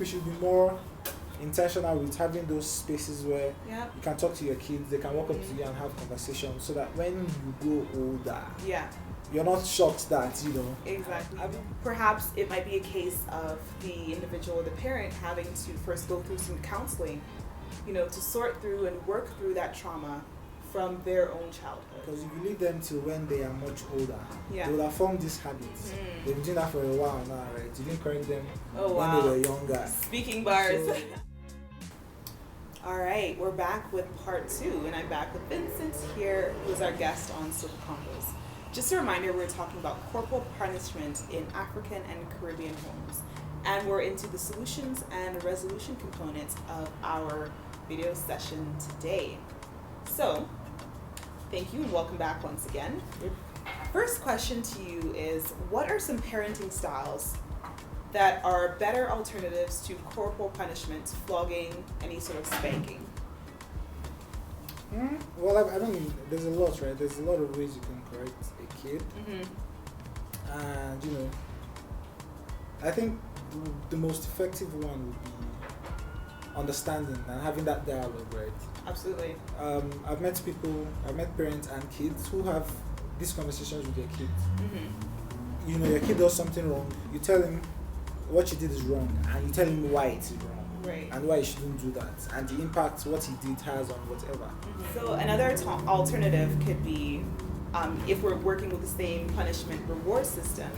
We should be more intentional with having those spaces where Yep. you can talk to your kids, they can walk up to you and have conversations so that when you grow older, Yeah. you're not shocked that, Exactly. Perhaps it might be a case of the individual or the parent having to first go through some counseling, to sort through and work through that trauma from their own childhood. because if you leave them till when they are much older, Yeah. they will have formed these habits. They've been doing that for a while now, right? You didn't correct them Oh, when wow. they were younger. Speaking bars. So, All right, we're back with part 2, and I'm back with Vincent here, who's our guest on Civil Combos. Just a reminder, we're talking about corporal punishment in African and Caribbean homes, and we're into the solutions and resolution components of our video session today. So, thank you and welcome back once again. First question to you is, what are some parenting styles that are better alternatives to corporal punishment, flogging, any sort of spanking? Well, I mean, there's a lot, right? There's a lot of ways you can correct a kid. And, I think the most effective one would be understanding and having that dialogue, right? Absolutely. I've met parents and kids who have these conversations with their kids. Your kid does something wrong, you tell him what you did is wrong, and you tell him why it's wrong. Right. And why you shouldn't do that, and the impact what he did has on whatever. So another alternative could be, if we're working with the same punishment reward system,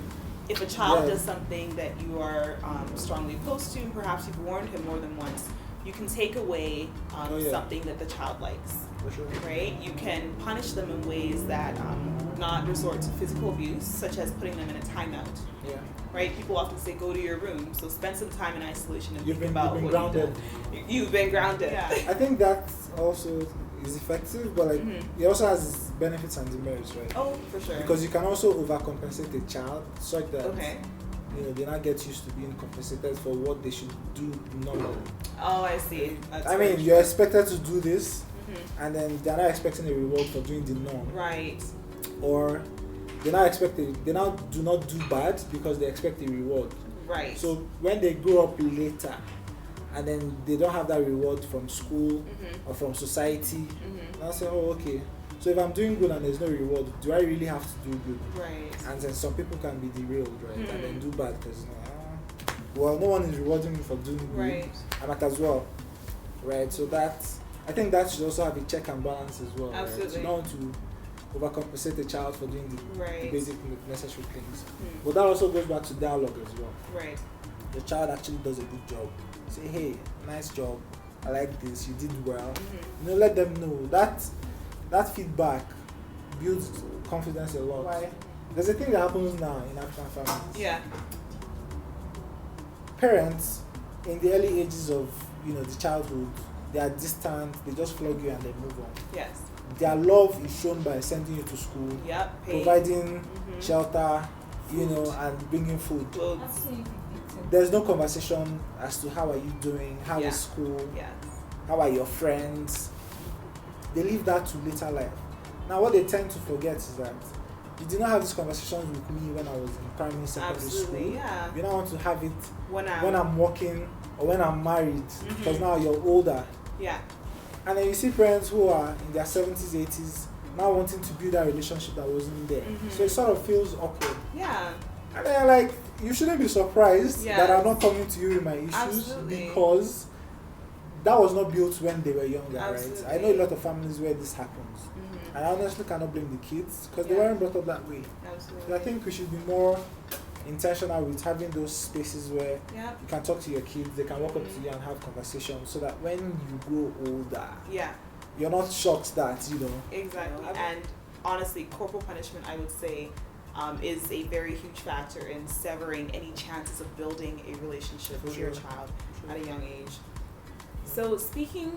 if a child does something that you are strongly opposed to, and perhaps you've warned him more than once, you can take away something that the child likes. For sure. Right? You can punish them in ways that not resort to physical abuse, such as putting them in a timeout. Yeah. Right? People often say, go to your room, so spend some time in isolation and You've think been about what grounded. You've been grounded. Yeah. I think that also is effective, but it also has benefits and demerits, right? Oh, for sure. Because you can also overcompensate a child such that they not get used to being compensated for what they should do normally. Oh, I see. That's I mean, you're expected to do this, and then they're not expecting a reward for doing the norm. Right. Or they now do not do bad because they expect a reward. Right. So when they grow up later, and then they don't have that reward from school or from society, they'll say, oh, okay. So if I'm doing good and there's no reward, do I really have to do good? Right. And then some people can be derailed, right? And then do bad because, well, no one is rewarding me for doing good. Right. I might as well, right? So I think that should also have a check and balance as well. Absolutely. Right? So you don't want to overcompensate the child for doing the basic necessary things. But that also goes back to dialogue as well. Right. The child actually does a good job. Say, hey, nice job. I like this. You did well. Let them know that feedback builds confidence a lot. Why? There's a thing that happens now in African families. Yeah. Parents in the early ages of the childhood, they are distant. They just flog you and they move on. Yes. Their love is shown by sending you to school, Yep. providing shelter, and bringing food. Clothes. There's no conversation as to how are you doing, how is school, Yes. how are your friends. They leave that to later life. Now what they tend to forget is that you did not have these conversations with me when I was in primary, secondary school. Yeah. You don't want to have it when I'm working or when I'm married, because now you're older. Yeah. And then you see parents who are in their 70s, 80s now wanting to build that relationship that wasn't there. So it sort of feels awkward. Yeah. And then you shouldn't be surprised that I'm not coming to you with my issues because that was not built when they were younger, right? I know a lot of families where this happens. And I honestly cannot blame the kids because they weren't brought up that way. Absolutely. So I think we should be more intentional with having those spaces where you can talk to your kids, they can walk up to you and have conversations so that when you grow older, you're not shocked that, Exactly. And honestly, corporal punishment, I would say, is a very huge factor in severing any chances of building a relationship with your child at a young age. So speaking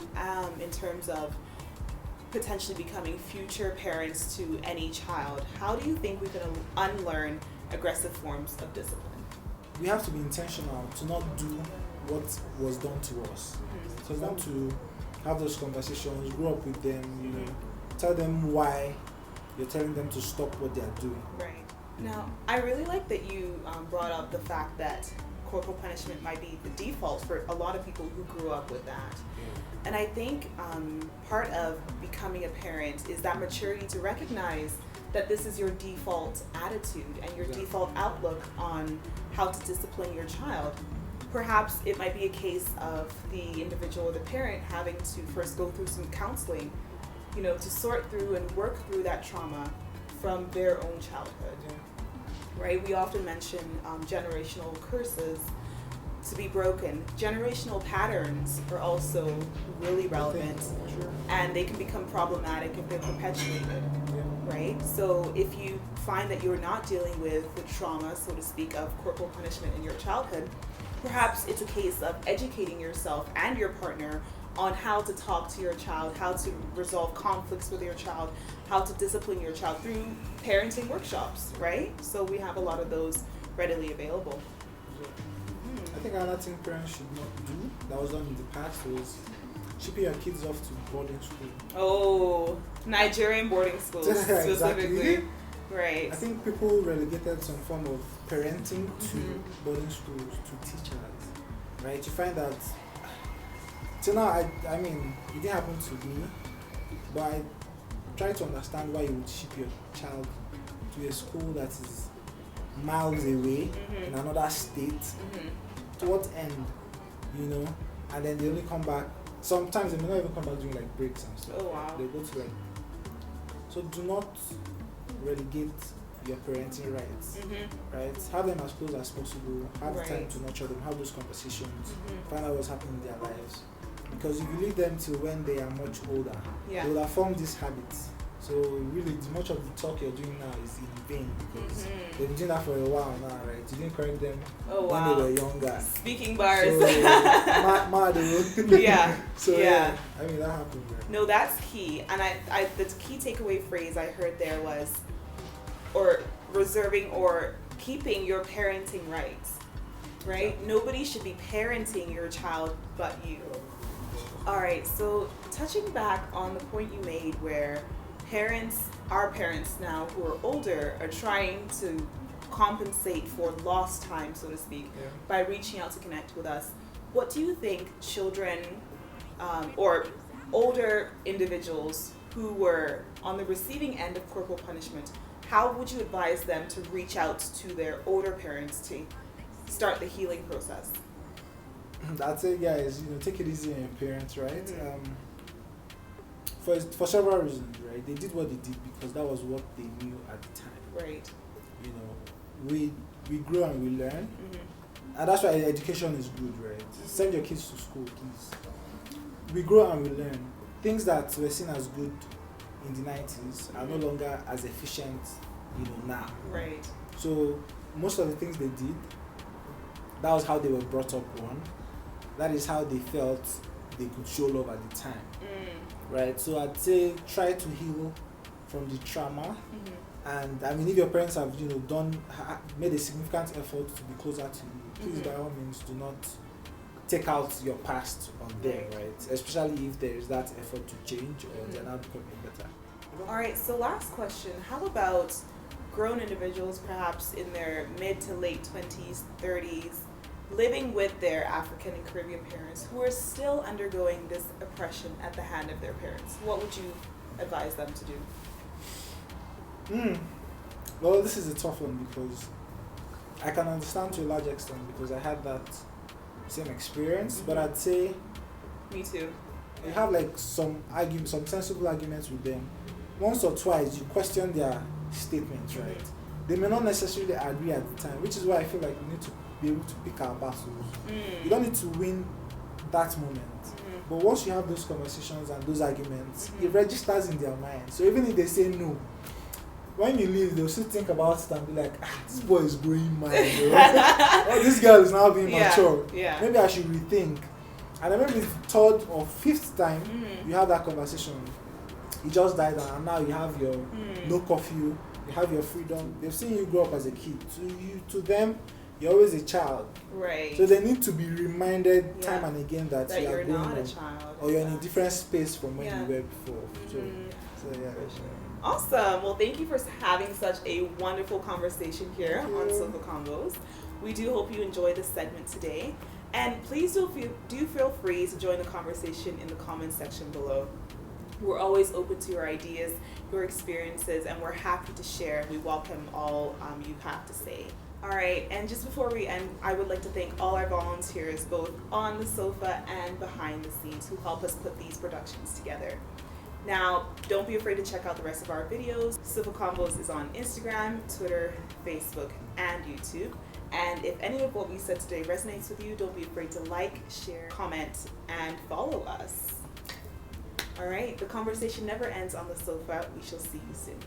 in terms of potentially becoming future parents to any child, how do you think we can unlearn aggressive forms of discipline? We have to be intentional to not do what was done to us. So we want to have those conversations, grow up with them, tell them why you're telling them to stop what they're doing. Right. Now, I really like that you brought up the fact that corporal punishment might be the default for a lot of people who grew up with that. And I think part of becoming a parent is that maturity to recognize that this is your default attitude and your default outlook on how to discipline your child. Perhaps it might be a case of the individual or the parent having to first go through some counseling, to sort through and work through that trauma from their own childhood. Right? We often mention generational curses to be broken. Generational patterns are also really relevant, and they can become problematic if they're perpetuated. Right? So if you find that you're not dealing with the trauma, so to speak, of corporal punishment in your childhood, perhaps it's a case of educating yourself and your partner on how to talk to your child, how to resolve conflicts with your child, how to discipline your child through parenting workshops, right? So we have a lot of those readily available. I think another thing parents should not do that was done in the past was shipping your kids off to boarding school. Oh, Nigerian boarding schools specifically. Exactly. Right. I think people relegated some form of parenting to boarding schools, to teachers, right? You find that, till now, I mean, it didn't happen to me, but I try to understand why you would ship your child to a school that is miles away in another state. To what end, and then they only come back. Sometimes they may not even come back during like breaks and stuff. Oh wow. They go to so do not relegate your parenting rights, right? Have them as close as possible. Have the time to nurture them. Have those conversations. Find out what's happening in their lives. Because if you leave them till when they are much older, they will have formed these habits. So really, much of the talk you're doing now is in vain because they've been doing that for a while now, right? You didn't correct them when they were younger. Speaking bars. So, yeah. So yeah, I mean that happened. Right? No, that's key. And I the key takeaway phrase I heard there was, or reserving or keeping your parenting rights, right? Exactly. Nobody should be parenting your child but you. All right. So touching back on the point you made where our parents now who are older are trying to compensate for lost time, so to speak, by reaching out to connect with us. What do you think children or older individuals who were on the receiving end of corporal punishment, how would you advise them to reach out to their older parents to start the healing process? I'd say, guys, take it easy on your parents, right? For several reasons, right? They did what they did because that was what they knew at the time. Right. We grow and we learn, and that's why education is good, right? Send your kids to school, please. We grow and we learn. Things that were seen as good in the 90s are no longer as efficient, now. Right. So most of the things they did, that was how they were brought up on. That is how they felt they could show love at the time. Right, so I'd say try to heal from the trauma, and I mean if your parents have made a significant effort to be closer to you, please by all means do not take out your past on them, right? Especially if there is that effort to change or they're not becoming better. All right, so last question: how about grown individuals, perhaps in their mid to late 20s, 30s? Living with their African and Caribbean parents who are still undergoing this oppression at the hand of their parents? What would you advise them to do? Well, this is a tough one because I can understand to a large extent because I had that same experience, but I'd say me too. You have like some sensible arguments with them. Once or twice you question their statements, right? They may not necessarily agree at the time, which is why I feel like we need to be able to pick our battles. You don't need to win that moment. But once you have those conversations and those arguments, it registers in their mind. So even if they say no, when you leave, they'll still think about it and be like, this boy is growing mad. Or this girl is now being mature. Yeah. Maybe I should rethink. And I remember the third or fifth time you have that conversation, you just died down and now you have your no curfew, you have your freedom. They've seen you grow up as a kid. To them, you're always a child. Right. So they need to be reminded time and again that you are growing not up, a child. or you're in a different space from when you were before. So yeah. Awesome. Well, thank you for having such a wonderful conversation here on Sofa Combos. We do hope you enjoy this segment today. And please do feel free to join the conversation in the comments section below. We're always open to your ideas, your experiences, and we're happy to share. We welcome all you have to say. All right, and just before we end, I would like to thank all our volunteers, both on the sofa and behind the scenes, who help us put these productions together. Now, don't be afraid to check out the rest of our videos. Sofa Combos is on Instagram, Twitter, Facebook, and YouTube. And if any of what we said today resonates with you, don't be afraid to like, share, comment, and follow us. All right, the conversation never ends on the sofa. We shall see you soon.